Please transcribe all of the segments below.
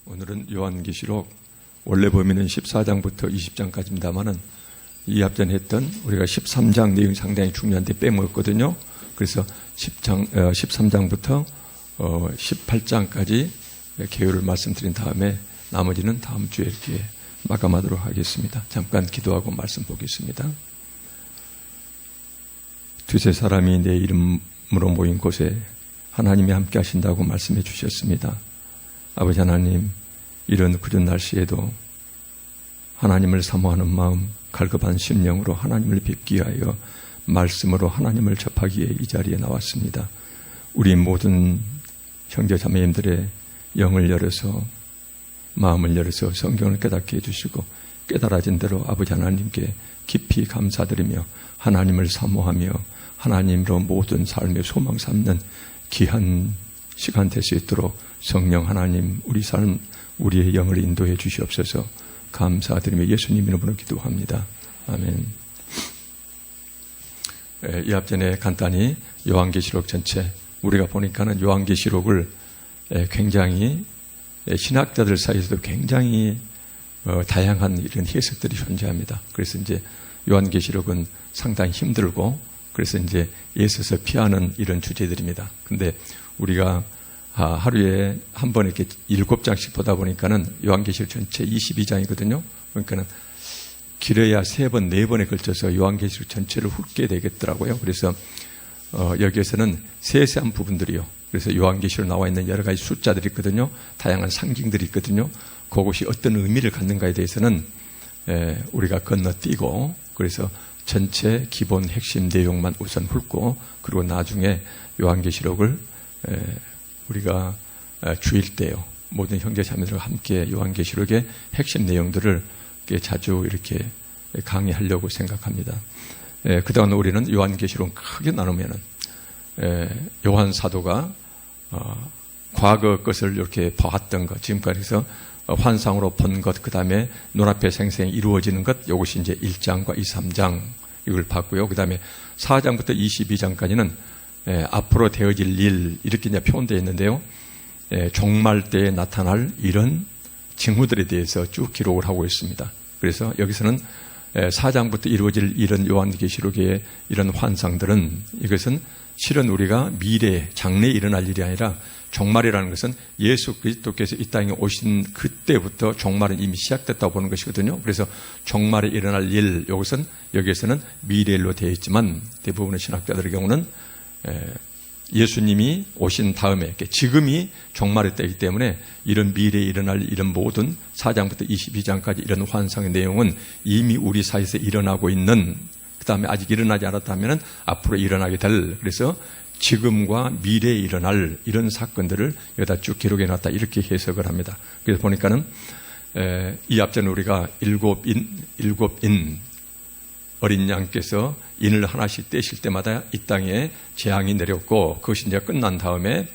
오늘은 요한계시록 원래 범위는 14장부터 20장까지입니다만은 이 앞전에 했던 우리가 13장 내용이 상당히 중요한데 빼먹었거든요. 그래서 13장부터 18장까지 개요를 말씀드린 다음에 나머지는 다음 주에 이렇게 마감하도록 하겠습니다. 잠깐 기도하고 말씀 보겠습니다. 두세 사람이 내 이름으로 모인 곳에 하나님이 함께 하신다고 말씀해 주셨습니다. 아버지 하나님, 이런 굳은 날씨에도 하나님을 사모하는 마음, 갈급한 심령으로 하나님을 뵙기 위하여 말씀으로 하나님을 접하기에 이 자리에 나왔습니다. 우리 모든 형제 자매님들의 영을 열어서, 마음을 열어서 성경을 깨닫게 해주시고 깨달아진 대로 아버지 하나님께 깊이 감사드리며 하나님을 사모하며 하나님으로 모든 삶의 소망 삼는 귀한 시간 될 수 있도록 성령 하나님, 우리 삶, 우리의 영을 인도해 주시옵소서. 감사드리며 예수님 이름으로 기도합니다. 아멘. 이 앞전에 간단히 요한계시록 전체, 우리가 보니까는 요한계시록을 굉장히 신학자들 사이에서도 굉장히 다양한 이런 해석들이 존재합니다. 그래서 이제 요한계시록은 상당히 힘들고, 그래서 이제 애써서 피하는 이런 주제들입니다. 근데 우리가 하루에 한 번 이렇게 7장씩 보다 보니까는 요한계시록 전체 22장이거든요. 그러니까는 길어야 3번, 4번에 걸쳐서 요한계시록 전체를 훑게 되겠더라고요. 그래서 여기에서는 세세한 부분들이요. 그래서 요한계시록 나와 있는 여러 가지 숫자들이 있거든요. 다양한 상징들이 있거든요. 그것이 어떤 의미를 갖는가에 대해서는 우리가 건너뛰고, 그래서 전체 기본 핵심 내용만 우선 훑고, 그리고 나중에 요한계시록을 우리가 주일 때요, 모든 형제 자매들과 함께 요한계시록의 핵심 내용들을 자주 이렇게 강의하려고 생각합니다. 그동안 우리는 요한계시록 크게 나누면은 요한 사도가 과거 것을 이렇게 봐왔던 것, 지금까지 해서 환상으로 본 것, 그 다음에 눈앞에 생생히 이루어지는 것, 이것이 이제 1장과 2, 3장 이걸 봤고요. 그 다음에 4장부터 22장까지는 앞으로 되어질 일, 이렇게 이제 표현되어 있는데요. 종말 때에 나타날 이런 징후들에 대해서 쭉 기록을 하고 있습니다. 그래서 여기서는 4장부터 이루어질 이런 요한계시록의 이런 환상들은, 이것은 실은 우리가 미래, 장래에 일어날 일이 아니라 종말이라는 것은 예수 그리스도께서 이 땅에 오신 그때부터 종말은 이미 시작됐다고 보는 것이거든요. 그래서 종말에 일어날 일, 여기에서는 미래일로 되어 있지만 대부분의 신학자들의 경우는 예수님이 오신 다음에, 지금이 종말의 때이기 때문에 이런 미래에 일어날 이런 모든 4장부터 22장까지 이런 환상의 내용은 이미 우리 사이에서 일어나고 있는, 그 다음에 아직 일어나지 않았다면 앞으로 일어나게 될, 그래서 지금과 미래에 일어날 이런 사건들을 여기다 쭉 기록해놨다, 이렇게 해석을 합니다. 그래서 보니까는 이 앞전에 우리가 일곱 인 어린 양께서 인을 하나씩 떼실 때마다 이 땅에 재앙이 내렸고, 그것이 이제 끝난 다음에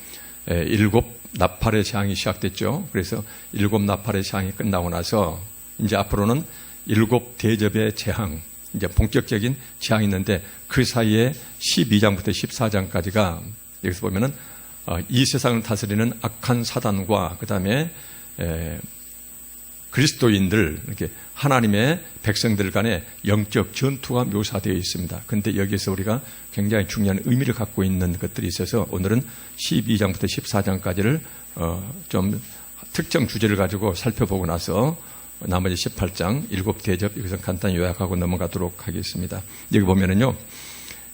7 나팔의 재앙이 시작됐죠. 그래서 7 나팔의 재앙이 끝나고 나서 이제 앞으로는 7 대접의 재앙, 이제 본격적인 재앙이 있는데, 그 사이에 12장부터 14장까지가 여기서 보면은 이 세상을 다스리는 악한 사단과 그 다음에 그리스도인들, 이렇게 하나님의 백성들 간의 영적 전투가 묘사되어 있습니다. 그런데 여기에서 우리가 굉장히 중요한 의미를 갖고 있는 것들이 있어서 오늘은 12장부터 14장까지를 좀 특정 주제를 가지고 살펴보고 나서 나머지 18장 7 대접, 여기서 간단히 요약하고 넘어가도록 하겠습니다. 여기 보면은요,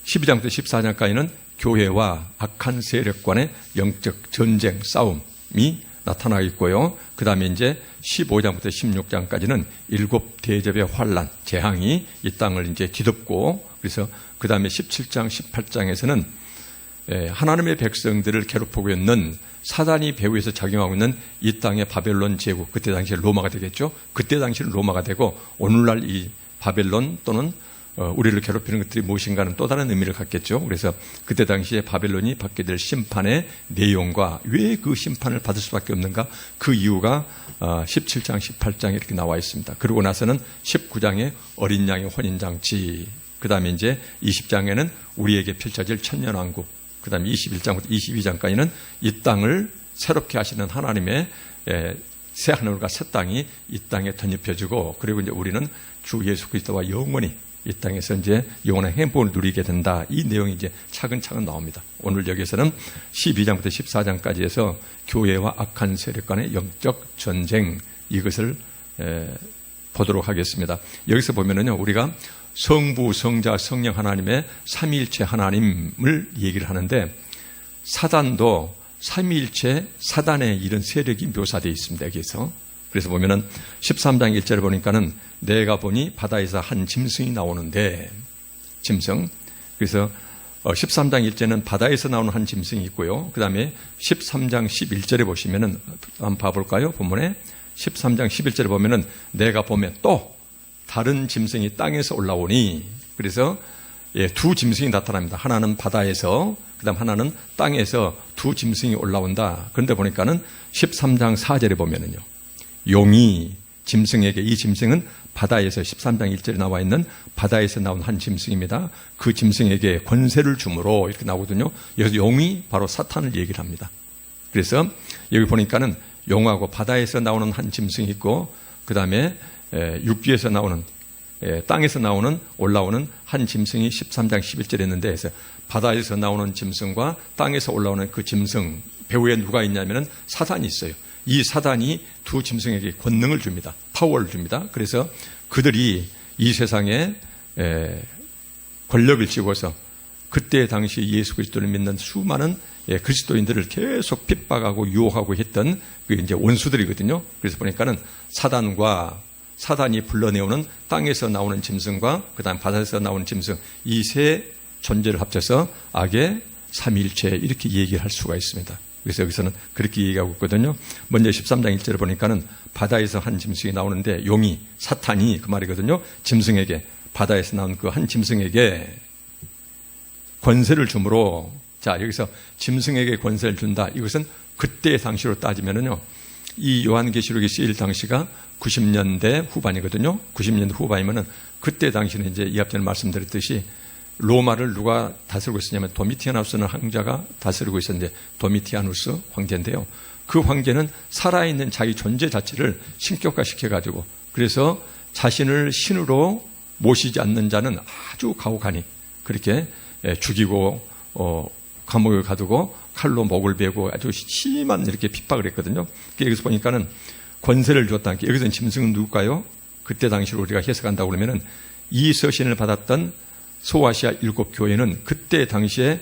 12장부터 14장까지는 교회와 악한 세력 간의 영적 전쟁, 싸움이 나타나 있고요. 그 다음에 이제 15장부터 16장까지는 7 대접의 환란, 재앙이 이 땅을 이제 뒤덮고, 그래서 그 다음에 17장, 18장에서는 하나님의 백성들을 괴롭히고 있는 사단이 배후에서 작용하고 있는 이 땅의 바벨론 제국, 그때 당시에 로마가 되겠죠. 그때 당시는 로마가 되고, 오늘날 이 바벨론 또는 우리를 괴롭히는 것들이 무엇인가는 또 다른 의미를 갖겠죠. 그래서 그때 당시에 바벨론이 받게 될 심판의 내용과 왜 그 심판을 받을 수밖에 없는가, 그 이유가 17장, 18장에 이렇게 나와 있습니다. 그러고 나서는 19장에 어린 양의 혼인장치, 그 다음에 이제 20장에는 우리에게 펼쳐질 천년왕국, 그 다음에 21장부터 22장까지는 이 땅을 새롭게 하시는 하나님의 새 하늘과 새 땅이 이 땅에 덧입혀지고, 그리고 이제 우리는 주 예수 그리스도와 영원히 이 땅에서 이제 영원한 행복을 누리게 된다. 이 내용이 이제 차근차근 나옵니다. 오늘 여기서는 12장부터 14장까지 해서 교회와 악한 세력 간의 영적 전쟁, 이것을 보도록 하겠습니다. 여기서 보면은요, 우리가 성부, 성자, 성령 하나님의 삼위일체 하나님을 얘기를 하는데, 사단도 삼위일체 사단의 이런 세력이 묘사되어 있습니다. 여기서. 그래서 보면은 13장 1절을 보니까는 내가 보니 바다에서 한 짐승이 나오는데, 짐승. 그래서 13장 1절은 바다에서 나오는 한 짐승이 있고요. 그 다음에 13장 11절에 보시면은 한번 봐볼까요? 본문에 13장 11절에 보면은 내가 보면 또 다른 짐승이 땅에서 올라오니, 그래서 두 짐승이 나타납니다. 하나는 바다에서, 그 다음 하나는 땅에서 두 짐승이 올라온다. 그런데 보니까는 13장 4절에 보면은요, 용이 짐승에게, 이 짐승은 바다에서 13장 1절에 나와 있는 바다에서 나온 한 짐승입니다. 그 짐승에게 권세를 주므로 이렇게 나오거든요. 여기서 용이 바로 사탄을 얘기를 합니다. 그래서 여기 보니까는 용하고 바다에서 나오는 한 짐승이 있고, 그 다음에 육지에서 나오는, 땅에서 나오는, 올라오는 한 짐승이 13장 11절에 있는데, 그래서 바다에서 나오는 짐승과 땅에서 올라오는 그 짐승 배후에 누가 있냐면은 사단이 있어요. 이 사단이 두 짐승에게 권능을 줍니다. 파워를 줍니다. 그래서 그들이 이 세상에 권력을 쥐고서 그때 당시 예수 그리스도를 믿는 수많은 그리스도인들을 계속 핍박하고 유혹하고 했던 그 이제 원수들이거든요. 그래서 보니까는 사단이 불러내오는 땅에서 나오는 짐승과 그다음 바다에서 나오는 짐승, 이 세 존재를 합쳐서 악의 삼위일체, 이렇게 얘기를 할 수가 있습니다. 그래서 여기서는 그렇게 얘기하고 있거든요. 먼저 13장 1절에 보니까는 바다에서 한 짐승이 나오는데, 용이, 사탄이 그 말이거든요. 짐승에게, 바다에서 나온 그 한 짐승에게 권세를 주므로, 자, 여기서 짐승에게 권세를 준다. 이것은 그때 당시로 따지면은요, 이 요한계시록이 쓰일 당시가 90년대 후반이거든요. 90년대 후반이면은 그때 당시는 이제 이 앞전에 말씀드렸듯이 로마를 누가 다스리고 있었냐면 도미티아누스는 황제가 다스리고 있었는데, 도미티아누스 황제인데요. 그 황제는 살아있는 자기 존재 자체를 신격화시켜가지고, 그래서 자신을 신으로 모시지 않는 자는 아주 가혹하니 그렇게 죽이고 감옥에 가두고 칼로 목을 베고 아주 심한 이렇게 핍박을 했거든요. 여기서 보니까는 권세를 줬다. 여기서는 짐승은 누굴까요? 그때 당시로 우리가 해석한다고 그러면은 이 서신을 받았던 소아시아 7교회는 그때 당시에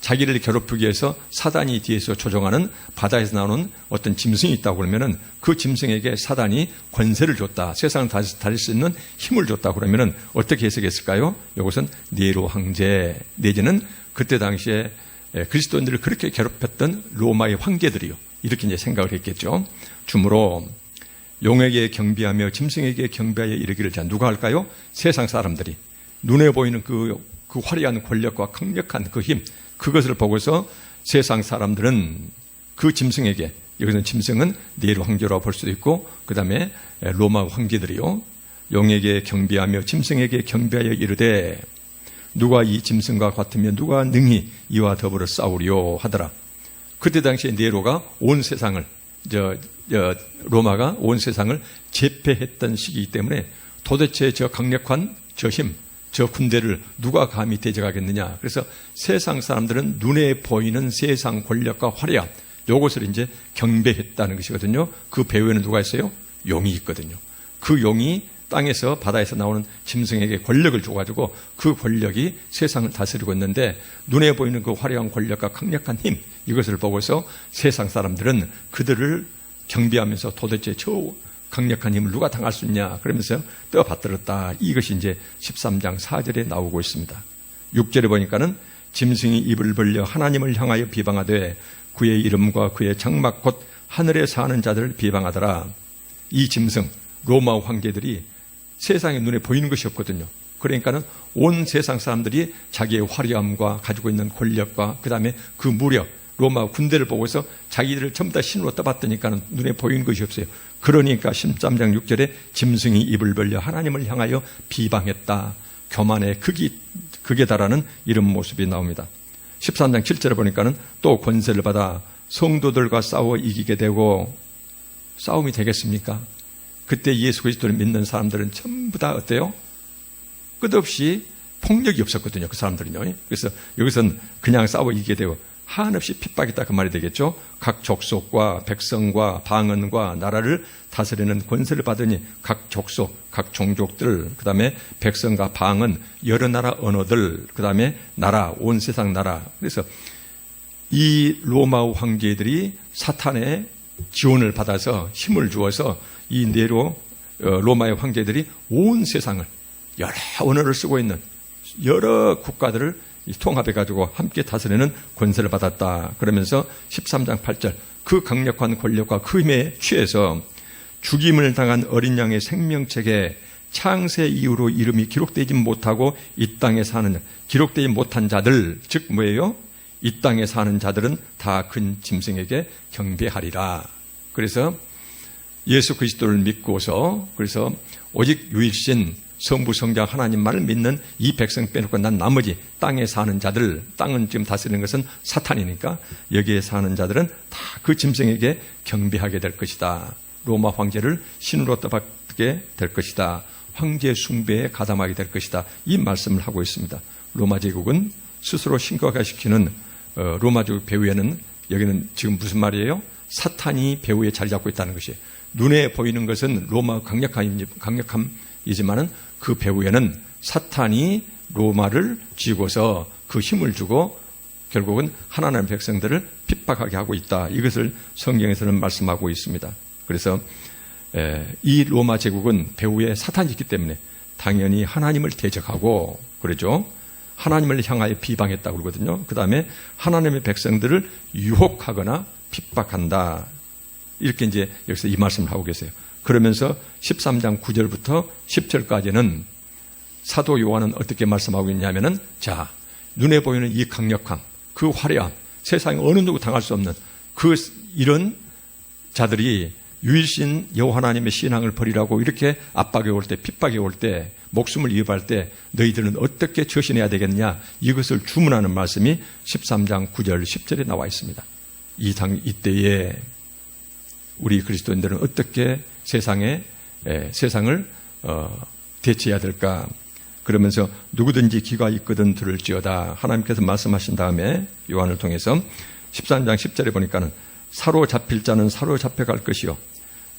자기를 괴롭히기 위해서 사단이 뒤에서 조종하는 바다에서 나오는 어떤 짐승이 있다고 그러면은 그 짐승에게 사단이 권세를 줬다. 세상을 다릴 수 있는 힘을 줬다 그러면은 어떻게 해석했을까요? 이것은 네로 황제 내지는 그때 당시에 그리스도인들을 그렇게 괴롭혔던 로마의 황제들이요, 이렇게 이제 생각을 했겠죠. 주므로 용에게 경배하며 짐승에게 경배하여 이르기를, 자, 누가 할까요? 세상 사람들이 눈에 보이는 그 화려한 권력과 강력한 그 힘, 그것을 보고서 세상 사람들은 그 짐승에게, 여기서는 짐승은 네로 황제라고 볼 수도 있고, 그 다음에 로마 황제들이요, 용에게 경배하며 짐승에게 경배하여 이르되 누가 이 짐승과 같으면 누가 능히 이와 더불어 싸우리요 하더라. 그때 당시에 네로가 온 세상을, 로마가 온 세상을 제패했던 시기이기 때문에 도대체 저 강력한 저 힘, 저 군대를 누가 감히 대적하겠느냐. 그래서 세상 사람들은 눈에 보이는 세상 권력과 화려함, 요것을 이제 경배했다는 것이거든요. 그 배후에는 누가 있어요? 용이 있거든요. 그 용이 땅에서, 바다에서 나오는 짐승에게 권력을 줘가지고 그 권력이 세상을 다스리고 있는데, 눈에 보이는 그 화려한 권력과 강력한 힘, 이것을 보고서 세상 사람들은 그들을 경배하면서 도대체 저 강력한 힘을 누가 당할 수 있냐, 그러면서 떠받들었다. 이것이 이제 13장 4절에 나오고 있습니다. 6절에 보니까는 짐승이 입을 벌려 하나님을 향하여 비방하되 그의 이름과 그의 장막 곧 하늘에 사는 자들을 비방하더라. 이 짐승, 로마 황제들이 세상에 눈에 보이는 것이 없거든요. 그러니까는 온 세상 사람들이 자기의 화려함과 가지고 있는 권력과 그 다음에 그 무력, 로마 군대를 보고서 자기들을 전부 다 신으로 떠받드니까는 눈에 보이는 것이 없어요. 그러니까 13장 6절에 짐승이 입을 벌려 하나님을 향하여 비방했다. 교만의 극에 달하는 이런 모습이 나옵니다. 13장 7절에 보니까는 또 권세를 받아 성도들과 싸워 이기게 되고, 싸움이 되겠습니까? 그때 예수 그리스도를 믿는 사람들은 전부 다 어때요? 끝없이 폭력이 없었거든요. 그 사람들은요. 그래서 여기서는 그냥 싸워 이기게 되고 한없이 핍박이다 그 말이 되겠죠. 각 족속과 백성과 방언과 나라를 다스리는 권세를 받으니 각 족속, 각 종족들, 그 다음에 백성과 방언, 여러 나라 언어들, 그 다음에 나라, 온 세상 나라. 그래서 이 로마 황제들이 사탄의 지원을 받아서 힘을 주어서 이 네로 로마의 황제들이 온 세상을 여러 언어를 쓰고 있는 여러 국가들을 통합해가지고 함께 다스리는 권세를 받았다. 그러면서 13장 8절 그 강력한 권력과 그 힘에 취해서 죽임을 당한 어린 양의 생명책에 창세 이후로 이름이 기록되지 못하고 이 땅에 사는 기록되지 못한 자들 즉 뭐예요? 이 땅에 사는 자들은 다 큰 짐승에게 경배하리라. 그래서 예수 그리스도를 믿고서 그래서 오직 유일신 성부 성자 하나님만을 믿는 이 백성 빼놓고 난 나머지 땅에 사는 자들, 땅은 지금 다스리는 것은 사탄이니까 여기에 사는 자들은 다 그 짐승에게 경배하게 될 것이다. 로마 황제를 신으로 떠받게 될 것이다. 황제 숭배에 가담하게 될 것이다. 이 말씀을 하고 있습니다. 로마 제국은 스스로 신격화시키는 로마 제국 배후에는 여기는 지금 무슨 말이에요? 사탄이 배후에 자리 잡고 있다는 것이에요. 눈에 보이는 것은 로마 강력함이지만은 그 배후에는 사탄이 로마를 쥐고서 그 힘을 주고 결국은 하나님의 백성들을 핍박하게 하고 있다. 이것을 성경에서는 말씀하고 있습니다. 그래서 이 로마 제국은 배후에 사탄이 있기 때문에 당연히 하나님을 대적하고 그러죠. 하나님을 향하여 비방했다고 그러거든요. 그 다음에 하나님의 백성들을 유혹하거나 핍박한다. 이렇게 이제 여기서 이 말씀을 하고 계세요. 그러면서 13장 9절부터 10절까지는 사도 요한은 어떻게 말씀하고 있냐면은 자, 눈에 보이는 이 강력함, 그 화려함, 세상에 어느 누구 당할 수 없는 그 이런 자들이 유일신 여호와 하나님의 신앙을 버리라고 이렇게 압박이 올 때, 핍박이 올 때, 목숨을 위협할 때 너희들은 어떻게 처신해야 되겠냐 이것을 주문하는 말씀이 13장 9절 10절에 나와 있습니다. 이때에 우리 그리스도인들은 어떻게 세상을 대체해야 될까? 그러면서 누구든지 귀가 있거든 들을지어다. 하나님께서 말씀하신 다음에 요한을 통해서 13장 10절에 보니까는 사로잡힐 자는 사로잡혀갈 것이요.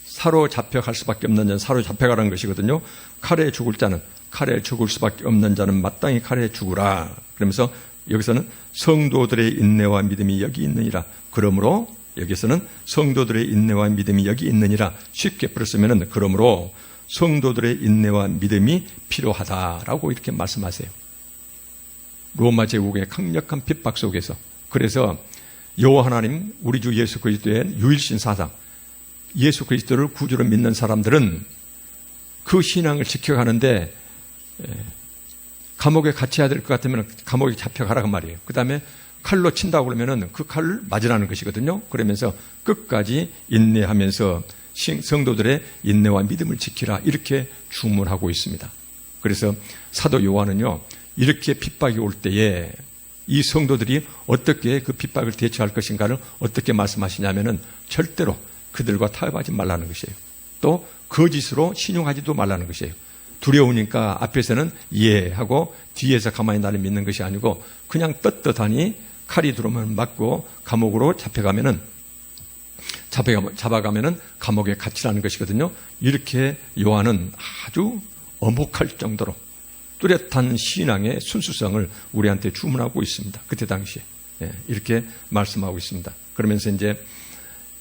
사로잡혀갈 수밖에 없는 자는 사로잡혀가라는 것이거든요. 칼에 죽을 자는 칼에 죽을 수밖에 없는 자는 마땅히 칼에 죽으라. 그러면서 여기서는 성도들의 인내와 믿음이 여기 있느니라. 그러므로 여기서는 성도들의 인내와 믿음이 여기 있느니라. 쉽게 풀었으면 그러므로 성도들의 인내와 믿음이 필요하다라고 이렇게 말씀하세요. 로마 제국의 강력한 핍박 속에서 그래서 여호와 하나님 우리 주 예수 그리스도의 유일신 사상 예수 그리스도를 구주로 믿는 사람들은 그 신앙을 지켜가는데 감옥에 갇혀야 될 것 같으면 감옥에 잡혀가라고 말이에요. 그 다음에 칼로 친다고 그러면은 그 칼을 맞으라는 것이거든요. 그러면서 끝까지 인내하면서 성도들의 인내와 믿음을 지키라 이렇게 주문하고 있습니다. 그래서 사도 요한은요 이렇게 핍박이 올 때에 이 성도들이 어떻게 그 핍박을 대처할 것인가를 어떻게 말씀하시냐면은 절대로 그들과 타협하지 말라는 것이에요. 또 거짓으로 신용하지도 말라는 것이에요. 두려우니까 앞에서는 이해하고 뒤에서 가만히 나를 믿는 것이 아니고 그냥 떳떳하니 칼이 들어오면 맞고 감옥으로 잡아가면은 감옥에 갇히라는 것이거든요. 이렇게 요한은 아주 엄혹할 정도로 뚜렷한 신앙의 순수성을 우리한테 주문하고 있습니다. 그때 당시에 이렇게 말씀하고 있습니다. 그러면서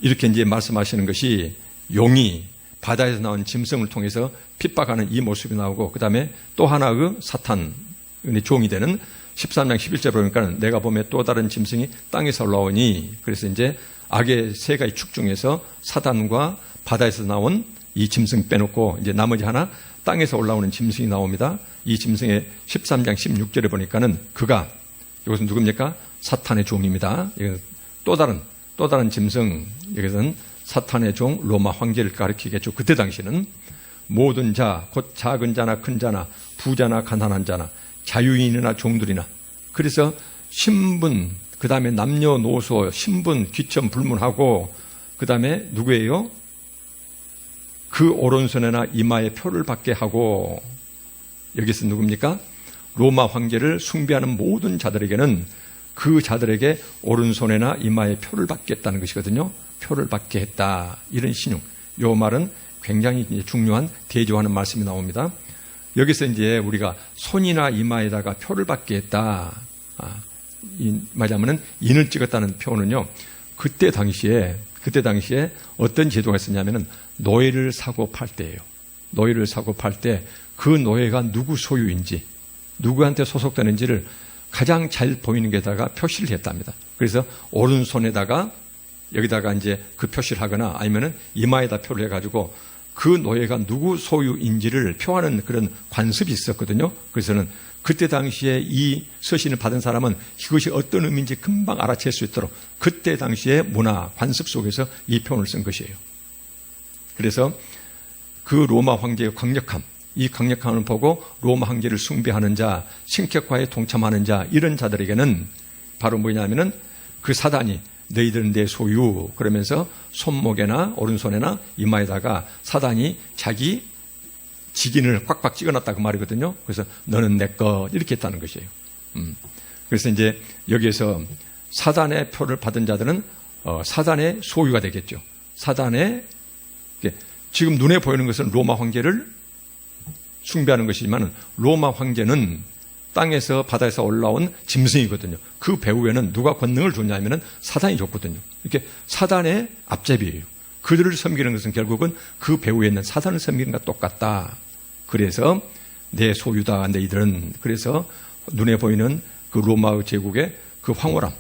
이렇게 말씀하시는 것이 용이 바다에서 나온 짐승을 통해서 핍박하는 이 모습이 나오고 그 다음에 또 하나의 사탄의 종이 되는 13장 11절 보니까 내가 보면 또 다른 짐승이 땅에서 올라오니 그래서 악의 세 가지 축 중에서 사단과 바다에서 나온 이 짐승 빼놓고 나머지 하나 땅에서 올라오는 짐승이 나옵니다. 이 짐승의 13장 16절에 보니까는 그가 이것은 누굽니까? 사탄의 종입니다. 이건 또 다른 짐승 여기서는 사탄의 종 로마 황제를 가리키겠죠. 그때 당시는 모든 자, 곧 작은 자나 큰 자나 부자나 가난한 자나 자유인이나 종들이나 그래서 신분 그 다음에 남녀노소 신분 귀천 불문하고 그 다음에 누구예요? 그 오른손에나 이마에 표를 받게 하고, 여기서 누굽니까? 로마 황제를 숭배하는 모든 자들에게는 그 자들에게 오른손에나 이마에 표를 받게 했다는 것이거든요. 표를 받게 했다. 이런 신용. 요 말은 굉장히 중요한 대조하는 말씀이 나옵니다. 여기서 이제 우리가 손이나 이마에다가 표를 받게 했다. 말하자면은 인을 찍었다는 표는요. 그때 당시에 어떤 제도가 있었냐면은 노예를 사고 팔 때예요. 노예를 사고 팔 때 그 노예가 누구 소유인지, 누구한테 소속되는지를 가장 잘 보이는 게다가 표시를 했답니다. 그래서 오른손에다가 여기다가 이제 그 표시를 하거나 아니면은 이마에다 표를 해가지고 그 노예가 누구 소유인지를 표하는 그런 관습이 있었거든요. 그래서는 그때 당시에 이 서신을 받은 사람은 이것이 어떤 의미인지 금방 알아챌 수 있도록 그때 당시의 문화, 관습 속에서 이 표현을 쓴 것이에요. 그래서 그 로마 황제의 강력함, 이 강력함을 보고 로마 황제를 숭배하는 자, 신격화에 동참하는 자, 이런 자들에게는 바로 뭐냐면은 그 사단이 너희들은 내 소유, 그러면서 손목에나 오른손에나 이마에다가 사단이 자기 직인을 꽉꽉 찍어놨다 그 말이거든요. 그래서 너는 내 거 이렇게 했다는 것이에요. 그래서 이제 여기에서 사단의 표를 받은 자들은 사단의 소유가 되겠죠. 사단의, 지금 눈에 보이는 것은 로마 황제를 숭배하는 것이지만 로마 황제는 땅에서 바다에서 올라온 짐승이거든요. 그 배후에는 누가 권능을 줬냐면 사단이 줬거든요. 이렇게 사단의 앞제비예요. 그들을 섬기는 것은 결국은 그 배후에 있는 사단을 섬기는 것과 똑같다. 그래서 내 소유다 너희들은. 그래서 눈에 보이는 그 로마 제국의 그 황홀함,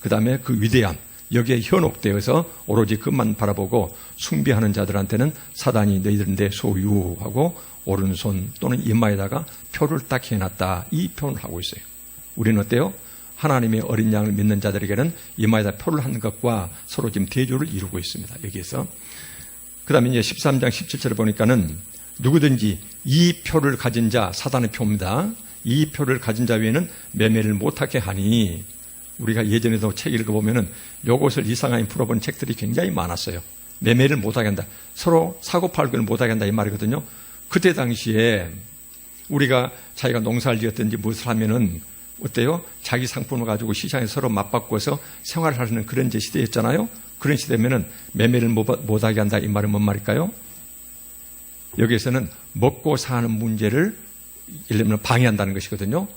그 다음에 그 위대함, 여기에 현혹되어서 오로지 그것만 바라보고 숭배하는 자들한테는 사단이 너희들은 내 소유하고 오른손 또는 이마에다가 표를 딱 해놨다. 이 표현을 하고 있어요. 우리는 어때요? 하나님의 어린 양을 믿는 자들에게는 이마에다 표를 한 것과 서로 지금 대조를 이루고 있습니다. 여기에서. 그 다음에 이제 13장 17절을 보니까는 누구든지 이 표를 가진 자, 사단의 표입니다. 이 표를 가진 자 외에는 매매를 못하게 하니, 우리가 예전에도 책 읽어보면은 요것을 이상하게 풀어본 책들이 굉장히 많았어요. 매매를 못하게 한다. 서로 사고팔고를 못하게 한다. 이 말이거든요. 그때 당시에 우리가 자기가 농사를 지었든지 무엇을 하면은 어때요? 자기 상품을 가지고 시장에 서로 맞바꿔서 생활을 하는 그런 시대였잖아요. 그런 시대면은 매매를 못하게 한다. 이 말은 뭔 말일까요? 여기에서는 먹고 사는 문제를 예를 들면 방해한다는 것이거든요.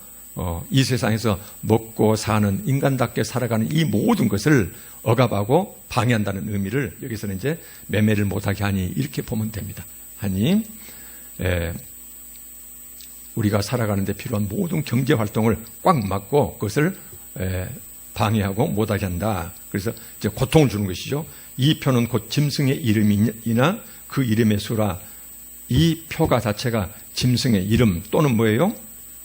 이 세상에서 먹고 사는 인간답게 살아가는 이 모든 것을 억압하고 방해한다는 의미를 여기서는 이제 매매를 못하게 하니 이렇게 보면 됩니다. 하니 우리가 살아가는 데 필요한 모든 경제 활동을 꽉 막고 그것을 방해하고 못하게 한다. 그래서 이제 고통을 주는 것이죠. 이 표는 곧 짐승의 이름이나 그 이름의 수라. 이 표가 자체가 짐승의 이름 또는 뭐예요?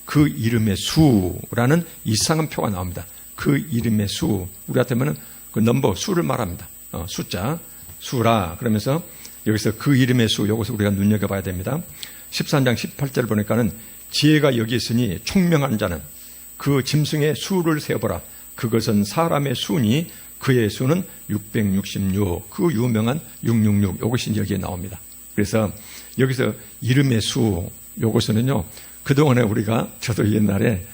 그 이름의 수라는 이상한 표가 나옵니다. 그 이름의 수. 우리 같으면은 그 넘버, 수를 말합니다. 숫자, 수라. 그러면서 여기서 그 이름의 수, 이것을 우리가 눈여겨봐야 됩니다. 13장 18절 보니까는 지혜가 여기 있으니 총명한 자는 그 짐승의 수를 세어보라. 그것은 사람의 수니 그의 수는 666. 그 유명한 666. 이것이 여기에 나옵니다. 그래서 여기서 이름의 수, 이것은요, 그동안에 우리가, 저도 옛날에,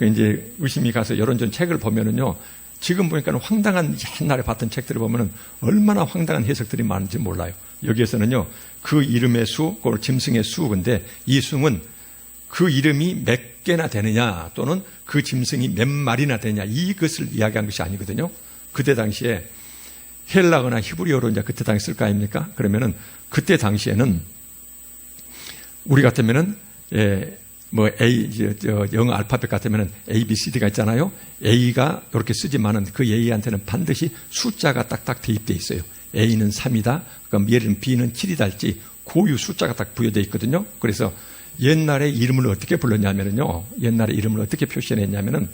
이제 의심이 가서 여론전 책을 보면은요, 지금 보니까 황당한 옛날에 봤던 책들을 보면은 얼마나 황당한 해석들이 많은지 몰라요. 여기에서는요, 그 이름의 수, 그걸 짐승의 수, 근데 이 수는 그 이름이 몇 개나 되느냐, 또는 그 짐승이 몇 마리나 되느냐, 이것을 이야기한 것이 아니거든요. 그때 당시에 헬라어나 히브리어로 이제 그때 당시 쓸 거 아닙니까? 그러면은 그때 당시에는 우리 같으면은 뭐 영어 알파벳 같으면은 A, B, C, D가 있잖아요. A가 이렇게 쓰지만은 그 A한테는 반드시 숫자가 딱딱 대입되어 있어요. A는 3이다. 그럼 예를 들면 B는 7이다 할지 고유 숫자가 딱 부여되어 있거든요. 그래서 옛날에 이름을 어떻게 불렀냐면은요. 옛날에 이름을 어떻게 표시했냐면은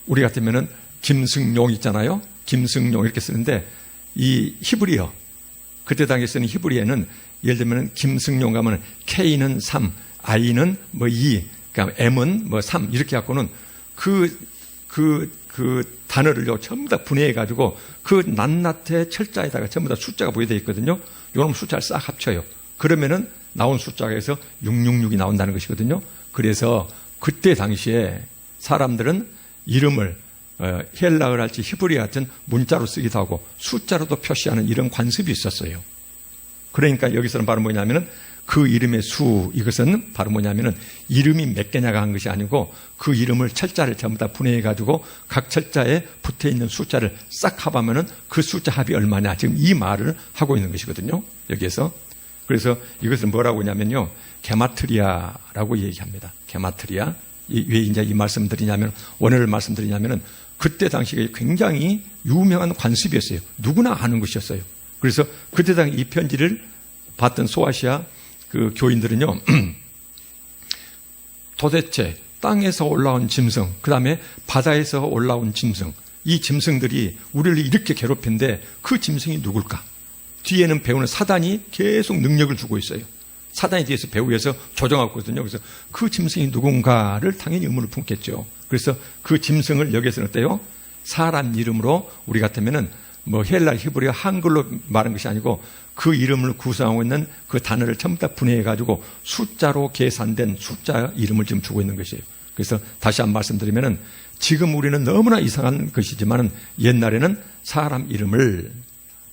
우리 같으면은 김승용 있잖아요. 김승용 이렇게 쓰는데 이 히브리어 그때 당시에 쓰는 히브리어는 예를 들면 김승용 가면 K는 3, I는 뭐 2, 그러니까 M은 뭐 3 이렇게 갖고는 그 그 단어를요 전부 다 분해해가지고 그 낱낱의 철자에다가 전부 다 숫자가 보여져 있거든요. 요놈 숫자를 싹 합쳐요. 그러면은 나온 숫자에서 666이 나온다는 것이거든요. 그래서 그때 당시에 사람들은 이름을 헬라어를 할지 히브리어 같은 문자로 쓰기도 하고 숫자로도 표시하는 이런 관습이 있었어요. 그러니까 여기서는 바로 뭐냐면은 그 이름의 수, 이것은 바로 뭐냐면은 이름이 몇 개냐가 한 것이 아니고 그 이름을 철자를 전부 다 분해해가지고 각 철자에 붙어 있는 숫자를 싹 합하면은 그 숫자 합이 얼마냐. 지금 이 말을 하고 있는 것이거든요. 여기에서. 그래서 이것을 뭐라고 하냐면요. 게마트리아라고 얘기합니다. 게마트리아. 왜 이제 이 말씀을 드리냐면, 원어를 말씀드리냐면은 그때 당시에 굉장히 유명한 관습이었어요. 누구나 아는 것이었어요. 그래서 그때 당시 이 편지를 봤던 소아시아 그 교인들은요, 도대체 땅에서 올라온 짐승, 그 다음에 바다에서 올라온 짐승, 이 짐승들이 우리를 이렇게 괴롭힌데 그 짐승이 누굴까? 뒤에는 배우는 사단이 계속 능력을 주고 있어요. 사단이 뒤에서 배후에서 조정하고 있거든요. 그래서 그 짐승이 누군가를 당연히 의문을 품겠죠. 그래서 그 짐승을 여기에서는 어때요? 사람 이름으로 우리 같으면은 뭐 헬라, 히브리어, 한글로 말한 것이 아니고 그 이름을 구성하고 있는 그 단어를 전부 다 분해해가지고 숫자로 계산된 숫자 이름을 지금 주고 있는 것이에요. 그래서 다시 한 번 말씀드리면은 지금 우리는 너무나 이상한 것이지만은 옛날에는 사람 이름을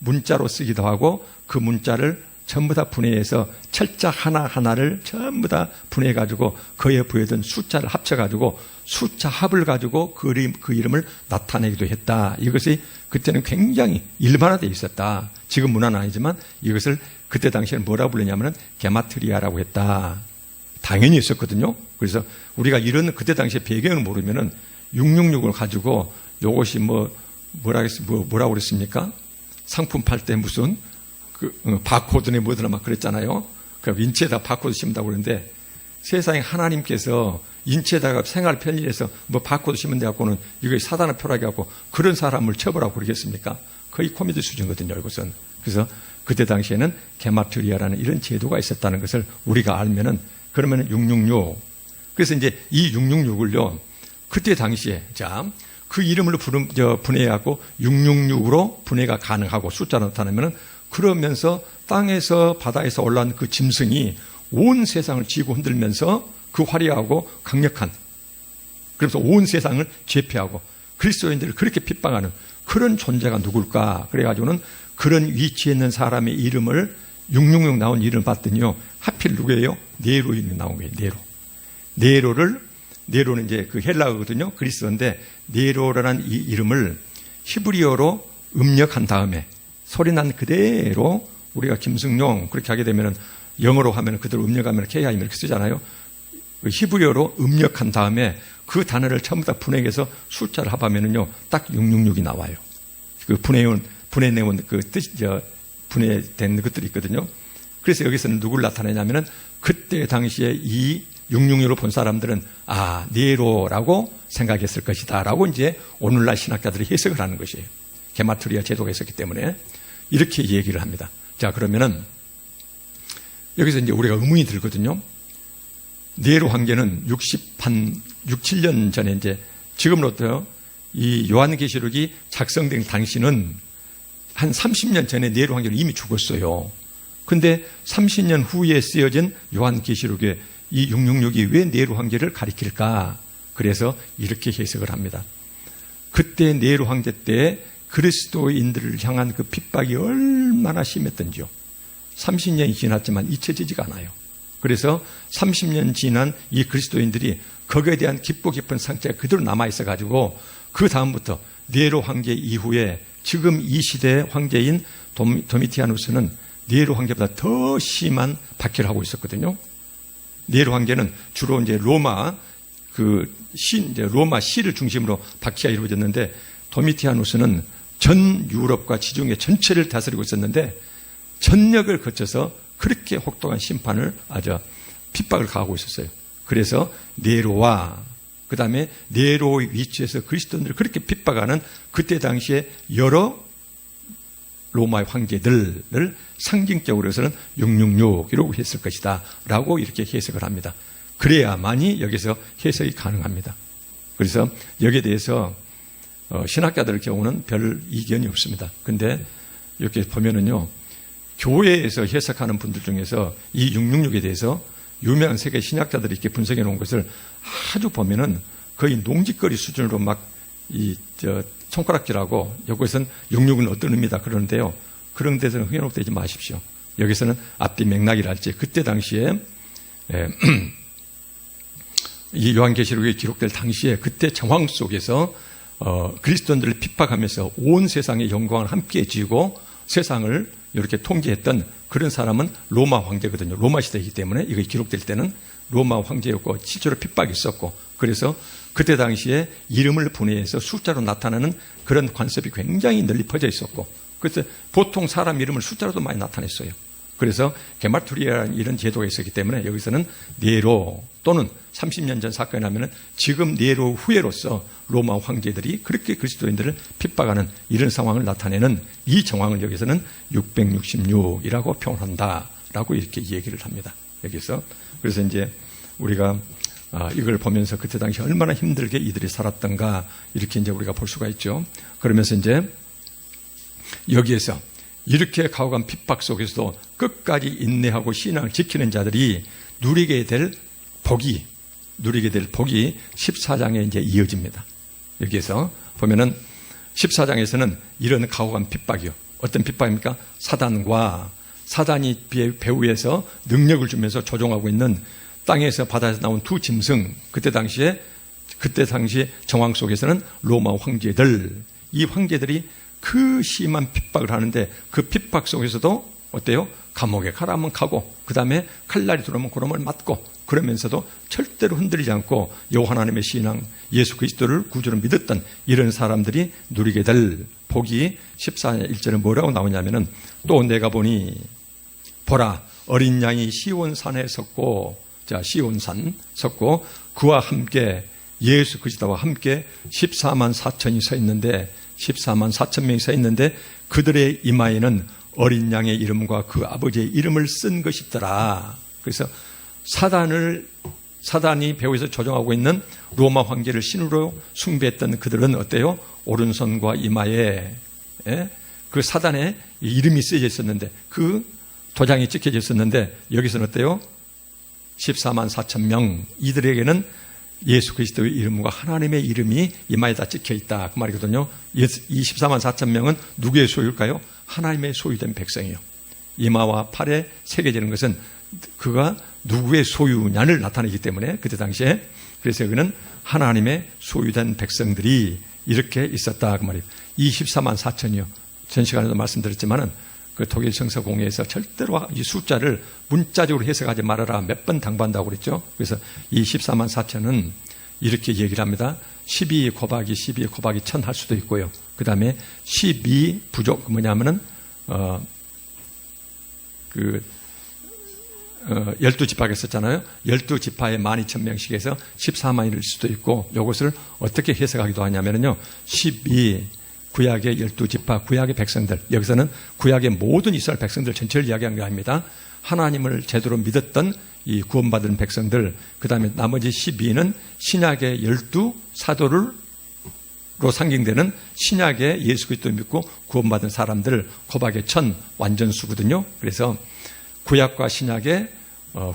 문자로 쓰기도 하고 그 문자를 전부 다 분해해서 철자 하나하나를 전부 다 분해해가지고 그에 부여든 숫자를 합쳐가지고 숫자 합을 가지고 그 이름을 나타내기도 했다. 이것이 그때는 굉장히 일반화되어 있었다. 지금 문화는 아니지만 이것을 그때 당시에는 뭐라고 불렀냐면 게마트리아라고 했다. 당연히 있었거든요. 그래서 우리가 이런 그때 당시에 배경을 모르면은 666을 가지고 이것이 뭐라고 그랬습니까? 상품 팔 때 무슨 바코드네 뭐더라 막 그랬잖아요. 그 인체에다 바코드 심는다고 그러는데 세상에 하나님께서 인체에다가 생활 편리해서 뭐 바코드 심은 데 갖고는 이거 사단을 표라게 갖고 그런 사람을 처벌하고 그러겠습니까? 거의 코미디 수준이거든요, 이것은. 그래서 그때 당시에는 게마트리아라는 이런 제도가 있었다는 것을 우리가 알면은 그러면은 666. 그래서 이제 이 666을요, 그때 당시에, 자, 그 이름을 분해하고 666으로 분해가 가능하고 숫자로 나타내면은 그러면서 땅에서 바다에서 올라온 그 짐승이 온 세상을 쥐고 흔들면서 그 화려하고 강력한, 그래서 온 세상을 제패하고 그리스도인들을 그렇게 핍박하는 그런 존재가 누굴까? 그래가지고는 그런 위치에 있는 사람의 이름을 666 나온 이름을 봤더니요, 하필 누구예요? 네로 이름이 나온 거예요. 네로는 이제 그 헬라어거든요. 그리스어인데 네로라는 이 이름을 히브리어로 음력한 다음에 소리난 그대로 우리가 김승용 그렇게 하게 되면은 영어로 하면 그대로 음력하면 KIM 이렇게 쓰잖아요. 히브리어로 음력한 다음에 그 단어를 전부 다 분해해서 숫자를 합하면은요, 딱 666이 나와요. 그 분해내온 그 뜻이, 분해된 것들이 있거든요. 그래서 여기서는 누굴 나타내냐면은 그때 당시에 이 666으로 본 사람들은 네로라고 생각했을 것이다 라고 이제 오늘날 신학자들이 해석을 하는 것이에요. 게마트리아 제도가 있었기 때문에 이렇게 얘기를 합니다. 자, 그러면은 여기서 이제 우리가 의문이 들거든요. 네로 황제는 6, 7년 전에 이제 지금으로부터 이 요한계시록이 작성된 당시는 한 30년 전에 네로 황제는 이미 죽었어요. 근데 30년 후에 쓰여진 요한계시록에 이 666이 왜 네로 황제를 가리킬까? 그래서 이렇게 해석을 합니다. 그때 네로 황제 때 그리스도인들을 향한 그 핍박이 얼마나 심했던지요. 30년이 지났지만 잊혀지지가 않아요. 그래서 30년 지난 이 그리스도인들이 거기에 대한 깊고 깊은 상처가 그대로 남아있어가지고 그 다음부터 네로 황제 이후에 지금 이 시대의 황제인 도미티아누스는 네로 황제보다 더 심한 박해를 하고 있었거든요. 네로 황제는 주로 이제 로마 시를 중심으로 박해가 이루어졌는데 도미티아누스는 전 유럽과 지중해 전체를 다스리고 있었는데 전역을 거쳐서 그렇게 혹독한 심판을 핍박을 가하고 있었어요. 그래서 네로와 그 다음에 네로의 위치에서 그리스도인들을 그렇게 핍박하는 그때 당시에 여러 로마의 황제들을 상징적으로 해서는 666이라고 했을 것이다 라고 이렇게 해석을 합니다. 그래야만이 여기서 해석이 가능합니다. 그래서 여기에 대해서 신학자들 경우는 별 이견이 없습니다. 근데 이렇게 보면은요, 교회에서 해석하는 분들 중에서 이 666에 대해서 유명한 세계 신학자들이 이렇게 분석해 놓은 것을 아주 보면은 거의 농지거리 수준으로 손가락질하고 이것은 66은 어떤 의미다 그러는데요. 그런 데서는 흥연옥되지 마십시오. 여기서는 앞뒤 맥락이랄지 그때 당시에 이 요한계시록에 기록될 당시에 그때 정황 속에서 그리스도인들을 핍박하면서 온 세상의 영광을 함께 지고 세상을 이렇게 통제했던 그런 사람은 로마 황제거든요. 로마 시대이기 때문에 이거 기록될 때는 로마 황제였고 실제로 핍박이 있었고, 그래서 그때 당시에 이름을 분해해서 숫자로 나타나는 그런 관습이 굉장히 널리 퍼져 있었고, 그래서 보통 사람 이름을 숫자로도 많이 나타냈어요. 그래서 게마트리아라는 이런 제도가 있었기 때문에 여기서는 네로 또는 30년 전 사건이 나면은 지금 네로 후예로서 로마 황제들이 그렇게 그리스도인들을 핍박하는 이런 상황을 나타내는 이 정황을 여기서는 666이라고 표현한다라고 이렇게 얘기를 합니다. 여기서. 그래서 이제 우리가 이걸 보면서 그때 당시 얼마나 힘들게 이들이 살았던가 이렇게 이제 우리가 볼 수가 있죠. 그러면서 이제 여기에서 이렇게 가혹한 핍박 속에서도 끝까지 인내하고 신앙을 지키는 자들이 누리게 될 복이 14장에 이제 이어집니다. 여기에서 보면은 14장에서는 이런 가혹한 핍박이요. 어떤 핍박입니까? 사단이 배후에서 능력을 주면서 조종하고 있는 땅에서 바다에서 나온 두 짐승, 그때 당시 정황 속에서는 로마 황제들, 이 황제들이 그 심한 핍박을 하는데 그 핍박 속에서도 어때요? 감옥에 가라면 가고 그 다음에 칼날이 들어오면 그놈을 맞고 그러면서도 절대로 흔들리지 않고 여호와 하나님의 신앙 예수 그리스도를 구주로 믿었던 이런 사람들이 누리게 될 복이 14장 1절에 뭐라고 나오냐면은 또 내가 보니 보라 어린 양이 시온산에 섰고, 자 시온산 섰고 그와 함께 예수 그리스도와 함께 14만 4천이 서 있는데 14만 4천 명이 서 있는데 그들의 이마에는 어린 양의 이름과 그 아버지의 이름을 쓴 것이더라. 그래서 사단이 배후에서 조종하고 있는 로마 황제를 신으로 숭배했던 그들은 어때요? 오른손과 이마에 그 사단의 이름이 쓰여져 있었는데 그 도장이 찍혀져 있었는데 여기서는 어때요? 14만 4천 명 이들에게는 예수 그리스도의 이름과 하나님의 이름이 이마에다 찍혀 있다 그 말이거든요. 이 14만 4천 명은 누구의 소유일까요? 하나님의 소유된 백성이요. 이마와 팔에 새겨지는 것은 그가 누구의 소유냐를 나타내기 때문에 그때 당시에 그래서 여기는 하나님의 소유된 백성들이 이렇게 있었다 그 말이에요. 이 14만 4천이요. 전 시간에도 말씀드렸지만은 그 독일 성서공회에서 절대로 이 숫자를 문자적으로 해석하지 말아라 몇 번 당부한다고 그랬죠. 그래서 이 14만 4천은 이렇게 얘기를 합니다. 12 곱하기 12 곱하기 1000 할 수도 있고요. 그 다음에 12 부족 뭐냐면은 12지파가 있었잖아요. 12지파에 12,000명씩 해서 14만일 수도 있고 이것을 어떻게 해석하기도 하냐면요. 12 구약의 12지파, 구약의 백성들, 여기서는 구약의 모든 이스라엘 백성들 전체를 이야기한 게 아닙니다. 하나님을 제대로 믿었던 이 구원받은 백성들, 그 다음에 나머지 12는 신약의 12사도로 상징되는 신약의 예수 그리스도 믿고 구원받은 사람들 곱하기 1000 완전수거든요. 그래서 구약과 신약의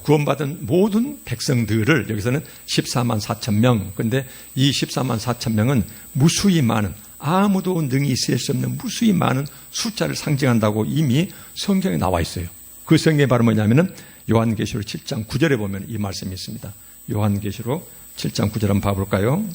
구원받은 모든 백성들을 여기서는 14만 4천 명, 근데 이 14만 4천 명은 무수히 많은 아무도 능히 셀 수 없는 무수히 많은 숫자를 상징한다고 이미 성경에 나와 있어요. 그 성경이 바로 뭐냐면은 요한계시록 7장 9절에 보면 이 말씀이 있습니다. 요한계시록 7장 9절 한번 봐볼까요?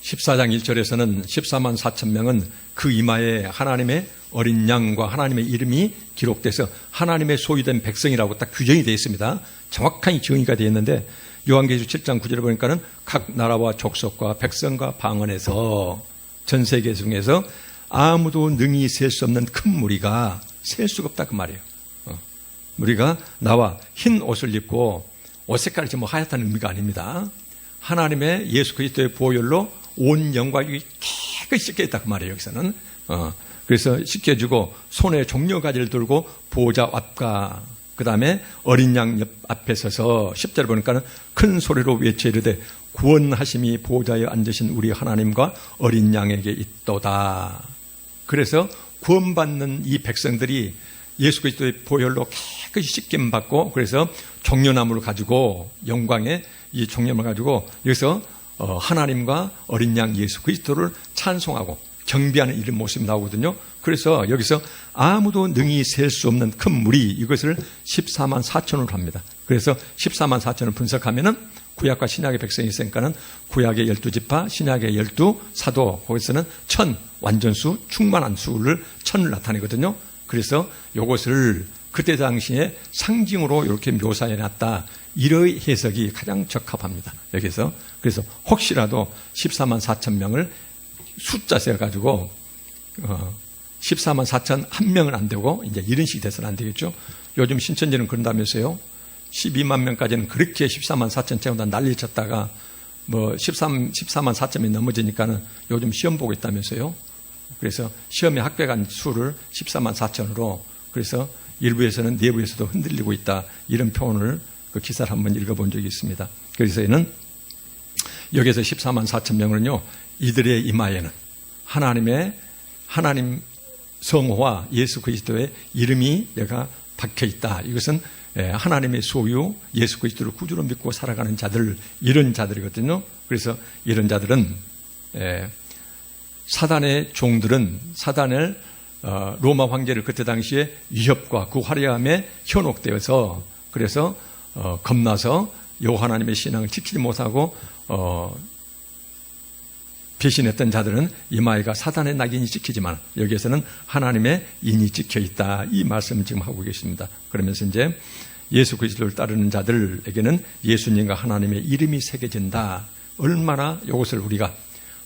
(14장 1절에서는) 14만 4천 명은 그 이마에 하나님의 어린 양과 하나님의 이름이 기록돼서 하나님의 소유된 백성이라고 딱 규정이 되어 있습니다. 정확하게 정의가 되어 있는데 요한계시록 7장 9절에 보니까는 각 나라와 족속과 백성과 방언에서 전 세계 중에서 아무도 능히 셀 수 없는 큰 무리가 셀 수가 없다 그 말이에요. 무리가 나와 흰 옷을 입고 옷 색깔이 지금 하얗다는 의미가 아닙니다. 하나님의 예수 그리스도의 보혈로 온 영광이 깨끗이 씻겨있다 그 말이에요. 여기서는 그래서 씻겨주고 손에 종려가지를 들고 보호자 앞과 그 다음에 어린 양 옆 앞에 서서 10절 보니까는 큰 소리로 외쳐 이르되 구원하심이 보좌에 앉으신 우리 하나님과 어린 양에게 있도다. 그래서 구원받는 이 백성들이 예수 그리스도의 보혈로 깨끗이 씻김 받고, 그래서 종려나무를 가지고, 영광의 이 종려나무를 가지고 여기서 하나님과 어린 양 예수 그리스도를 찬송하고 경배하는 이런 모습이 나오거든요. 그래서 여기서 아무도 능히 셀 수 없는 큰 물이 이것을 14만 4천으로 합니다. 그래서 14만 4천을 분석하면은 구약과 신약의 백성이 있으니까는 구약의 12지파, 신약의 12사도, 거기서는 천, 완전수, 충만한 수를 천을 나타내거든요. 그래서 이것을 그때 당시에 상징으로 이렇게 묘사해 놨다. 이러의 해석이 가장 적합합니다. 여기서. 그래서 혹시라도 14만 4천 명을 숫자 세가지고 14만 4천 한 명은 안 되고 이제 이런 식이 돼서는 안 되겠죠. 요즘 신천지는 그런다면서요. 12만 명까지는 그렇게 14만 4천 채우다 난리 쳤다가 뭐 14만 4천이 넘어지니까는 요즘 시험 보고 있다면서요. 그래서 시험에 합격한 수를 14만 4천으로, 그래서 일부에서는 내부에서도 흔들리고 있다. 이런 표현을 그 기사를 한번 읽어본 적이 있습니다. 그래서 이는 여기서 14만 4천 명은요, 이들의 이마에는 하나님 성호와 예수 그리스도의 이름이 내가 박혀 있다. 이것은 하나님의 소유, 예수 그리스도를 구주로 믿고 살아가는 자들, 이런 자들이거든요. 그래서 이런 자들은 사단의 종들은 사단을 로마 황제를 그때 당시에 위협과 그 화려함에 현혹되어서, 그래서 겁나서 여호와 하나님의 신앙을 지키지 못하고 배신했던 자들은 이마에가 사단의 낙인이 찍히지만 여기에서는 하나님의 인이 찍혀 있다. 이 말씀을 지금 하고 계십니다. 그러면서 이제 예수 그리스도를 따르는 자들에게는 예수님과 하나님의 이름이 새겨진다. 얼마나 이것을 우리가